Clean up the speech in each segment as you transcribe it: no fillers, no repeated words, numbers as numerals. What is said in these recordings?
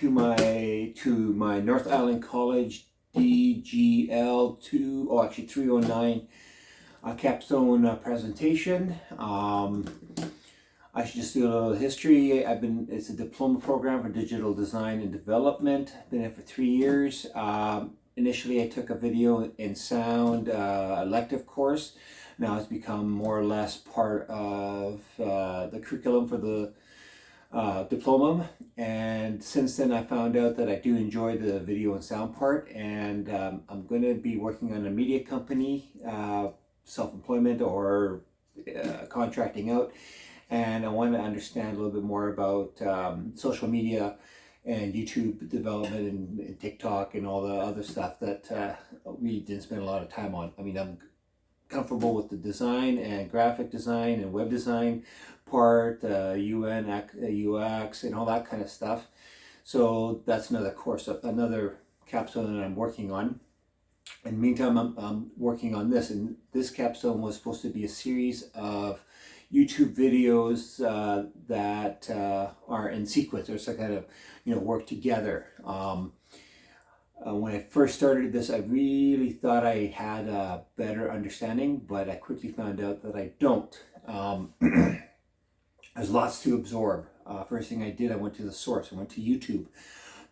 my North Island College DGL 309 capstone presentation. I should just do a little history. It's a diploma program for digital design and development. Been there for 3 years. Initially, I took a video and sound elective course. Now it's become more or less part of the curriculum for the diploma. And since then, I found out that I do enjoy the video and sound part. And I'm going to be working on a media company, self-employment or contracting out. And I want to understand a little bit more about social media and YouTube development and TikTok and all the other stuff that we didn't spend a lot of time on. I mean, I'm comfortable with the design and graphic design and web design part, UX and all that kind of stuff. So that's another course, another capstone that I'm working on. In the meantime, I'm working on this, and this capstone was supposed to be a series of YouTube videos that are in sequence, or some kind of, work together. When I first started this, I really thought I had a better understanding, but I quickly found out that I don't. There's lots to absorb. First thing I did, I went to the source. I went to YouTube.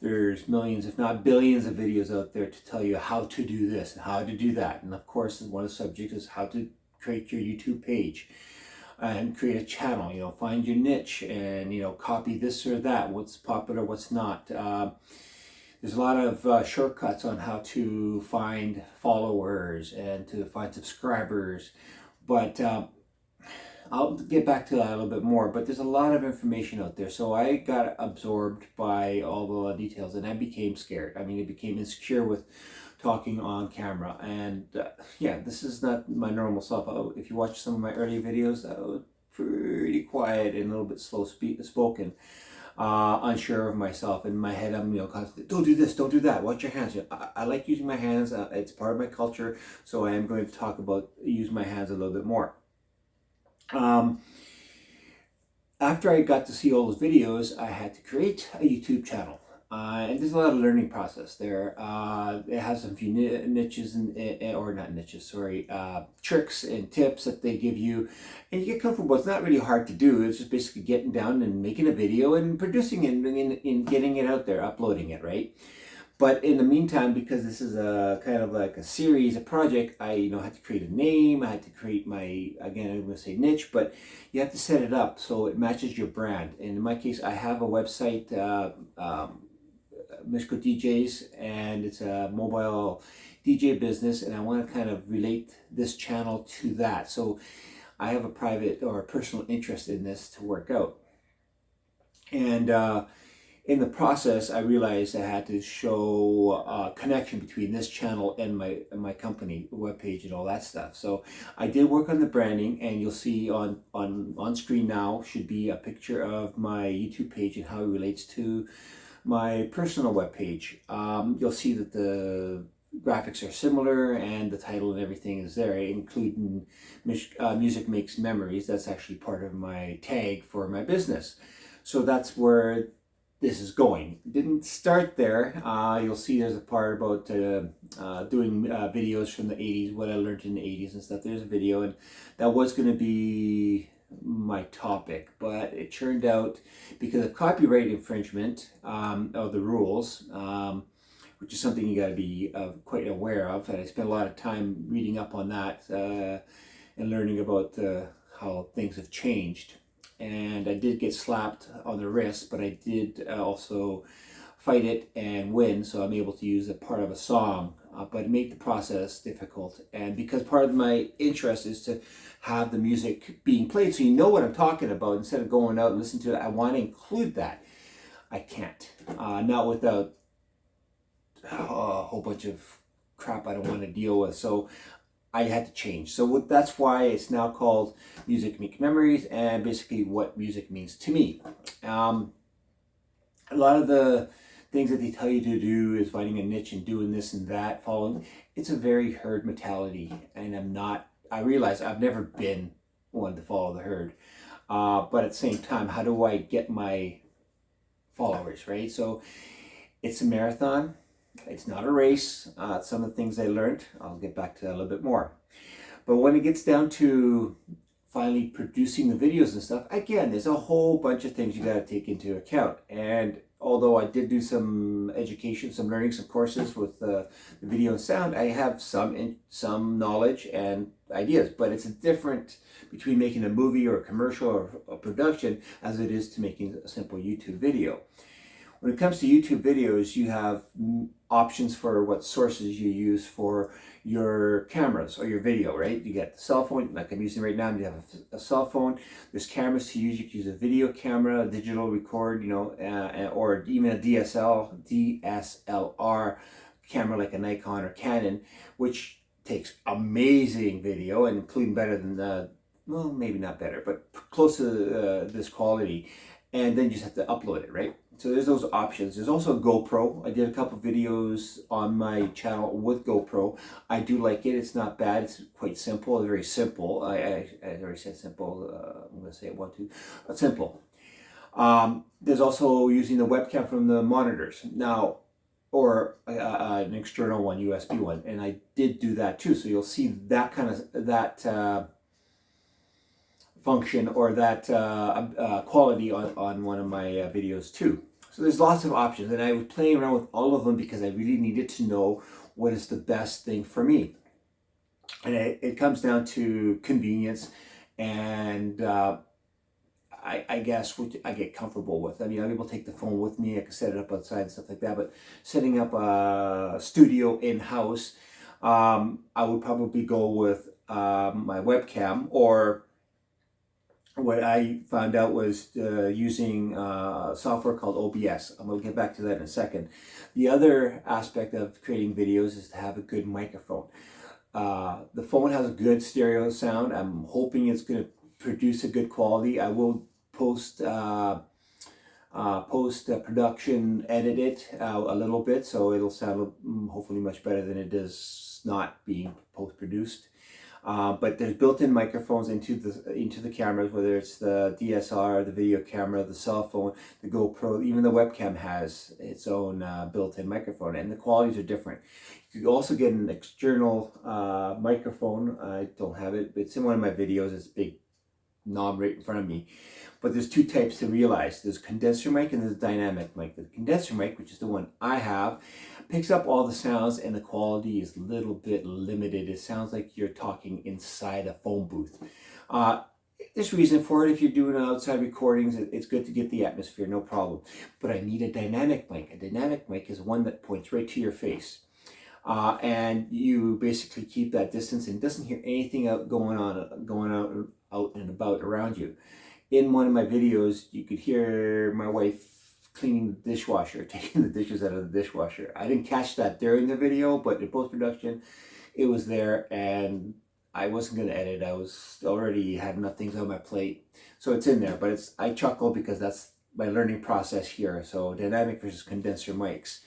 There's millions, if not billions, of videos out there to tell you how to do this and how to do that. And of course, one of the subjects is how to create your YouTube page and create a channel. Find your niche and copy this or that. What's popular, what's not. There's a lot of shortcuts on how to find followers and to find subscribers, but I'll get back to that a little bit more. But there's a lot of information out there, so I got absorbed by all the details, and I became scared. I mean, I became insecure with talking on camera, and yeah, this is not my normal self. If you watch some of my earlier videos, I was pretty quiet and a little bit slow spoken. Unsure of myself. In my head, I'm constantly, don't do this, don't do that, watch your hands. I like using my hands. It's part of my culture, so I am going to talk about using my hands a little bit more. After I got to see all those videos, I had to create a YouTube channel. And there's a lot of learning process there. It has a few niches or not niches, sorry, tricks and tips that they give you, and you get comfortable. It's not really hard to do. It's just basically getting down and making a video and producing it and getting it out there, uploading it, right? But in the meantime, because this is a kind of like a series, a project, I had to create a name. I had to create I'm going to say niche, but you have to set it up so it matches your brand. And in my case, I have a website, Mishko DJs, and it's a mobile DJ business, and I want to kind of relate this channel to that. So I have a private or a personal interest in this to work out. And in the process, I realized I had to show a connection between this channel and my company webpage and all that stuff. So I did work on the branding, and you'll see on screen now should be a picture of my YouTube page and how it relates to my personal webpage. You'll see that the graphics are similar and the title and everything is there, including Music Makes Memories. That's actually part of my tag for my business. So that's where this is going. Didn't start there. You'll see there's a part about doing videos from the 80s, what I learned in the 80s and stuff. There's a video, and that was going to be my topic, but it turned out, because of copyright infringement of the rules, which is something you got to be quite aware of, and I spent a lot of time reading up on that and learning about how things have changed. And I did get slapped on the wrist, but I did also fight it and win, so I'm able to use a part of a song, but make the process difficult. And because part of my interest is to have the music being played so you know what I'm talking about, instead of going out and listening to it, I want to include that. I can't, not without a whole bunch of crap I don't want to deal with. So I had to change. So that's why it's now called Music Makes Memories, and basically what music means to me. A lot of the things that they tell you to do is finding a niche and doing this and that, following. It's a very herd mentality, and I realize I've never been one to follow the herd. But at the same time, how do I get my followers, right? So it's a marathon. It's not a race. Some of the things I learned, I'll get back to that a little bit more. But when it gets down to finally producing the videos and stuff, again, there's a whole bunch of things you got to take into account. And although I did do some education, some learning, some courses with the video and sound, I have some knowledge and ideas. But it's different between making a movie or a commercial or a production as it is to making a simple YouTube video. When it comes to YouTube videos, you have options for what sources you use for your cameras or your video, right? You get the cell phone, like I'm using right now, you have a cell phone. There's cameras to use. You can use a video camera, a digital record, or even a DSLR camera like a Nikon or Canon, which takes amazing video and including better than well, maybe not better, but close to this quality. And then you just have to upload it, right? So there's those options. There's also GoPro. I did a couple videos on my channel with GoPro. I do like it. It's not bad. It's quite simple. It's very simple. I already said simple. I'm going to say it one, two. Simple. There's also using the webcam from the monitors now, or an external one, USB one, and I did do that too. So you'll see that kind of function or that quality on one of my videos too. So there's lots of options, and I was playing around with all of them because I really needed to know what is the best thing for me. And it comes down to convenience and I guess what I get comfortable with. I mean, I'm able to take the phone with me. I can set it up outside and stuff like that. But setting up a studio in-house, I would probably go with my webcam, or what I found out was using software called OBS. I'm going to get back to that in a second. The other aspect of creating videos is to have a good microphone. The phone has a good stereo sound. I'm hoping it's going to produce a good quality. I will post production, edit it a little bit, so it'll sound hopefully much better than it is not being post-produced. But there's built-in microphones into the cameras, whether it's the DSLR, the video camera, the cell phone, the GoPro, even the webcam has its own built-in microphone, and the qualities are different. You could also get an external microphone. I don't have it, but it's in one of my videos. It's a big knob right in front of me. But there's two types to realize. There's condenser mic and there's dynamic mic. The condenser mic, which is the one I have, picks up all the sounds, and the quality is a little bit limited. It sounds like you're talking inside a phone booth. There's reason for it. If you're doing outside recordings, it's good to get the atmosphere, no problem. But I need a dynamic mic. A dynamic mic is one that points right to your face. And you basically keep that distance and doesn't hear anything going out and about around you. In one of my videos, you could hear my wife cleaning the dishwasher, taking the dishes out of the dishwasher. I didn't catch that during the video, but in post-production, it was there, and I wasn't going to edit. I was already had enough things on my plate, so it's in there. But I chuckle because that's my learning process here. So dynamic versus condenser mics.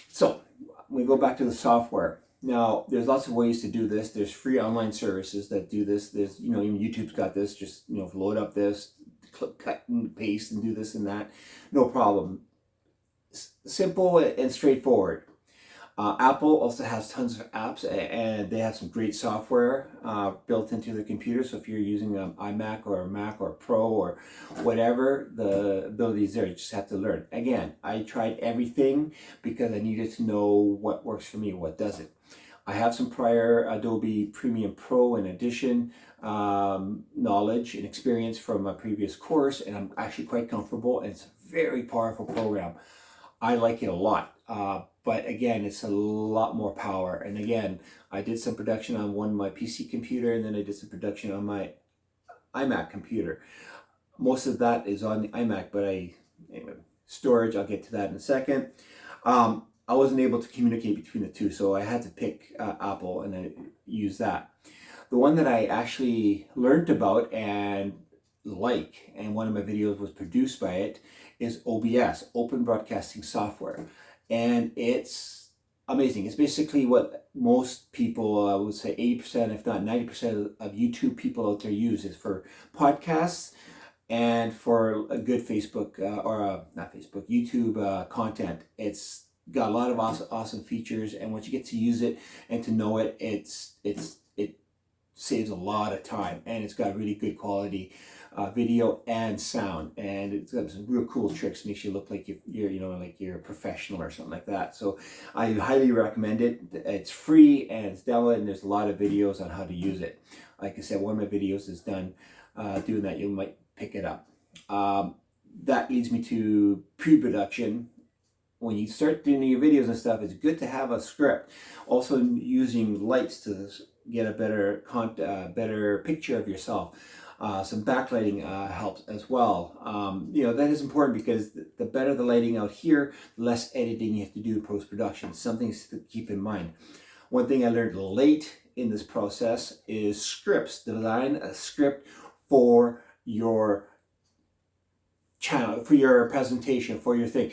So we go back to the software. Now, there's lots of ways to do this. There's free online services that do this. There's, even YouTube's got this. Just, load up this, cut and paste and do this and that. No problem. Simple and straightforward. Apple also has tons of apps, and they have some great software built into the computer. So if you're using an iMac or a Mac or a Pro or whatever, the ability is there. You just have to learn. Again, I tried everything because I needed to know what works for me, what doesn't. I have some prior Adobe Premiere Pro and Edition knowledge and experience from a previous course, and I'm actually quite comfortable, and it's a very powerful program. I like it a lot. But again, it's a lot more power. And again, I did some production on my PC computer, and then I did some production on my iMac computer. Most of that is on the iMac, but anyway, storage, I'll get to that in a second. I wasn't able to communicate between the two, so I had to pick Apple, and I used that. The one that I actually learned about and and one of my videos was produced by it, is OBS, Open Broadcasting Software. And it's amazing. It's basically what most people, I would say 80%, if not 90% of YouTube people out there use, is for podcasts And for a good Facebook not Facebook, YouTube content, it's got a lot of awesome features. And once you get to use it and to know it, it saves a lot of time, and it's got really good quality video and sound, and it's got some real cool tricks, makes you look like you're like you're a professional or something like that. So I highly recommend it. It's free and it's downloaded, and there's a lot of videos on how to use it. Like I said, one of my videos is done doing that. You might pick it up. That leads me to pre-production. When you start doing your videos and stuff, it's good to have a script. Also, using lights to get a better picture of yourself. Some backlighting helps as well. That is important, because the better the lighting out here, the less editing you have to do in post-production. Something to keep in mind. One thing I learned late in this process is scripts. Design a script for your channel, for your presentation, for your thing.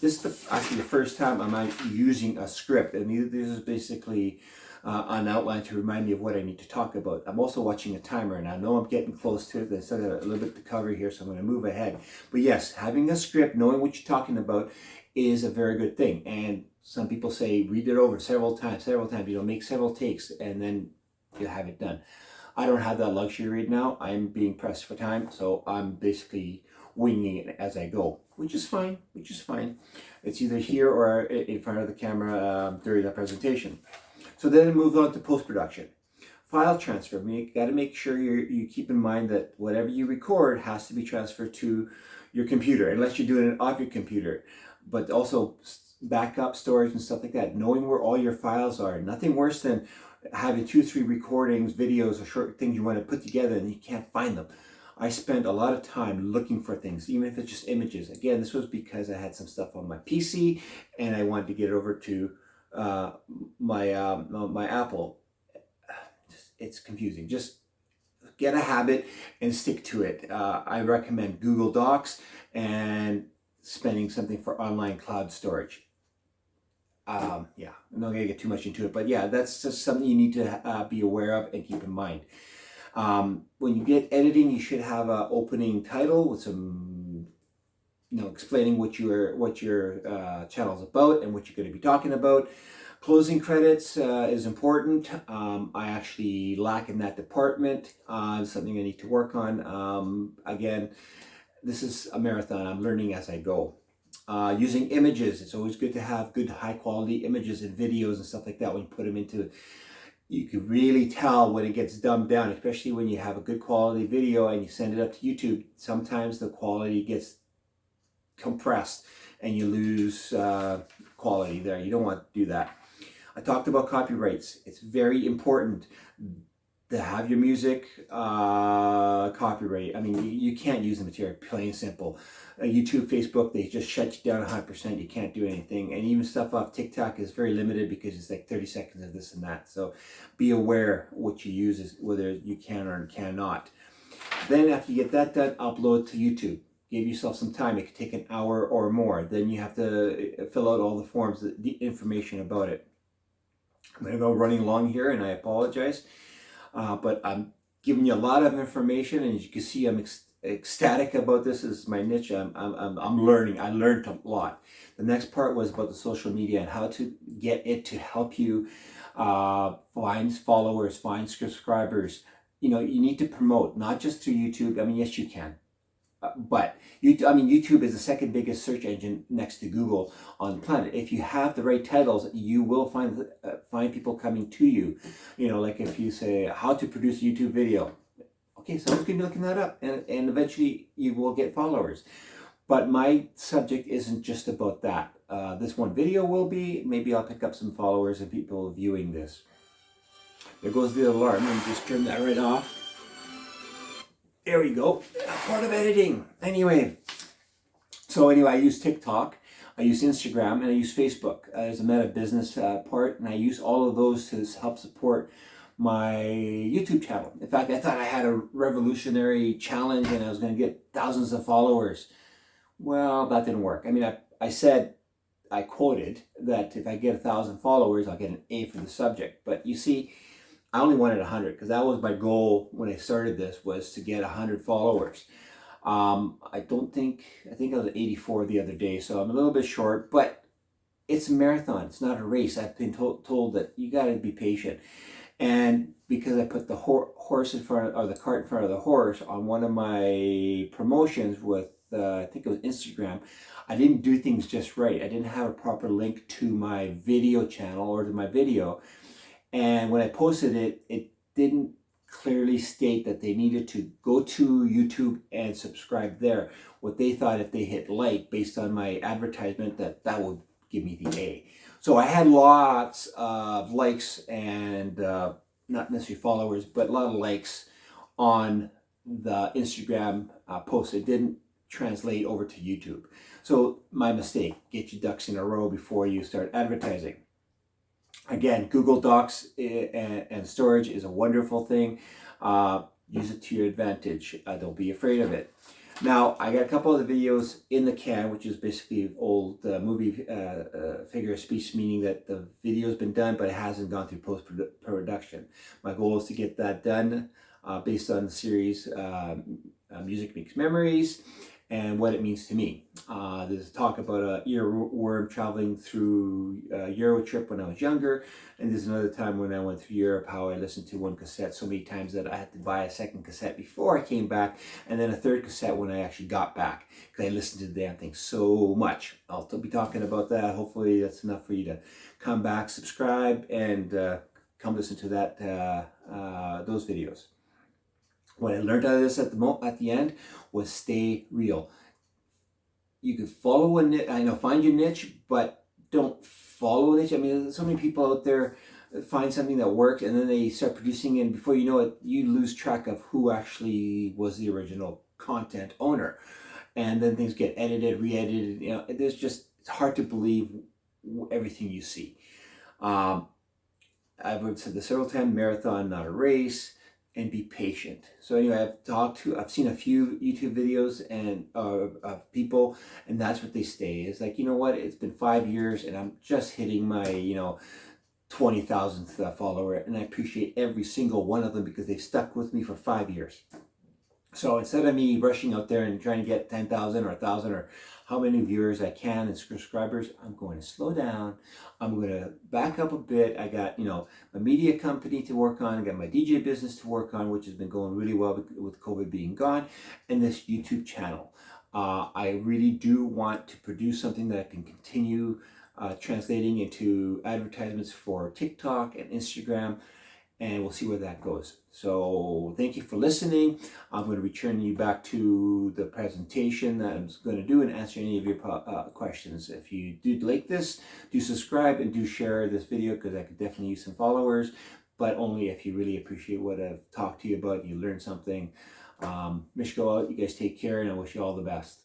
This is actually the first time I'm using a script, and this is basically an outline to remind me of what I need to talk about. I'm also watching a timer, and I know I'm getting close to it. I still got a little bit to cover here, so I'm going to move ahead. But yes, having a script, knowing what you're talking about, is a very good thing. And some people say read it over several times, make several takes, and then you have it done. I don't have that luxury right now. I'm being pressed for time, so I'm basically winging it as I go, which is fine. It's either here or in front of the camera during the presentation. So then it moves on to post-production. File transfer. You got to make sure you keep in mind that whatever you record has to be transferred to your computer, unless you're doing it off your computer. But also backup storage and stuff like that. Knowing where all your files are. Nothing worse than having 2 or 3 recordings, videos, or short things you want to put together and you can't find them. I spent a lot of time looking for things, even if it's just images. Again, this was because I had some stuff on my PC and I wanted to get it over to my Apple. It's confusing. Just get a habit and stick to it. I recommend Google Docs and spending something for online cloud storage. I'm not going to get too much into it, but yeah, that's just something you need to be aware of and keep in mind. When you get editing, you should have an opening title with some, explaining what your channel is about and what you're going to be talking about. Closing credits is important. I actually lack in that department. Something I need to work on. Again, this is a marathon. I'm learning as I go. Using images. It's always good to have good high quality images and videos and stuff like that when you put them into. You can really tell when it gets dumbed down, especially when you have a good quality video and you send it up to YouTube. Sometimes the quality gets compressed and you lose quality there. You don't want to do that. I talked about copyrights. It's very important to have your music copyright. I mean, you can't use the material, plain and simple. YouTube, Facebook, they just shut you down 100%. You can't do anything. And even stuff off TikTok is very limited because it's like 30 seconds of this and that. So be aware what you use, is whether you can or cannot. Then after you get that done, upload to YouTube. Give yourself some time. It could take an hour or more. Then you have to fill out all the forms, the information about it. I'm going to go running long here, and I apologize. But I'm giving you a lot of information, and as you can see, I'm ecstatic about this. This is my niche. I'm learning. I learned a lot. The next part was about the social media and how to get it to help you find followers, find subscribers. You need to promote, not just through YouTube. I mean, yes, you can. But YouTube is the second biggest search engine next to Google on the planet. If you have the right titles, you will find people coming to you. Like if you say how to produce a YouTube video, okay, someone's gonna be looking that up, and eventually you will get followers. But my subject isn't just about that. This one video will be. Maybe I'll pick up some followers and people viewing this. There goes the alarm. Let me just turn that right off. There we go. Part of editing. Anyway, I use TikTok, I use Instagram, and I use Facebook. There's a meta business part, and I use all of those to help support my YouTube channel. In fact, I thought I had a revolutionary challenge and I was going to get thousands of followers. Well, that didn't work. I mean, I quoted that if I get 1,000 followers, I'll get an A for the subject. But you see, I only wanted 100 because that was my goal when I started this, was to get 100 followers. I think I was 84 the other day, so I'm a little bit short, but it's a marathon. It's not a race. I've been told that you got to be patient. And because I put the horse in front, or the cart in front of the horse on one of my promotions with, I think it was Instagram, I didn't do things just right. I didn't have a proper link to my video channel or to my video. And when I posted it, it didn't clearly state that they needed to go to YouTube and subscribe there. What they thought, if they hit like based on my advertisement, that would give me the A. So I had lots of likes and not necessarily followers, but a lot of likes on the Instagram post. It didn't translate over to YouTube. So my mistake. Get your ducks in a row before you start advertising. Again, Google Docs and storage is a wonderful thing. Use it to your advantage. Don't be afraid of it. Now, I got a couple of the videos in the can, which is basically old movie figure of speech, meaning that the video's been done, but it hasn't gone through post-production. My goal is to get that done based on the series Music Makes Memories and what it means to me. There's talk about a earworm traveling through a Euro trip when I was younger, and there's another time when I went through Europe, how I listened to one cassette so many times that I had to buy a second cassette before I came back, and then a third cassette when I actually got back, because I listened to the damn thing so much. I'll be talking about that. Hopefully that's enough for you to come back, subscribe, and come listen to that those videos. What I learned out of this at the end was stay real. You can follow a niche, find your niche, but don't follow a niche. I mean, there's so many people out there find something that works, and then they start producing it, and before you know it, you lose track of who actually was the original content owner. And then things get edited, re-edited. It's hard to believe everything you see. I've said this several times: marathon, not a race. And be patient. So anyway, I've seen a few YouTube videos and of people, and that's what they say. It's like, you know what? It's been 5 years, and I'm just hitting my 20,000th follower, and I appreciate every single one of them because they've stuck with me for 5 years. So instead of me rushing out there and trying to get 10,000 or 1,000 or how many viewers I can and subscribers, I'm going to slow down. I'm going to back up a bit. I got, my media company to work on. I got my DJ business to work on, which has been going really well with COVID being gone, and this YouTube channel. I really do want to produce something that I can continue translating into advertisements for TikTok and Instagram, and we'll see where that goes. So thank you for listening. I'm going to return you back to the presentation that I'm going to do and answer any of your questions. If you did like this, do subscribe and do share this video, because I could definitely use some followers, but only if you really appreciate what I've talked to you about and you learned something. Mish, go out. You guys take care, and I wish you all the best.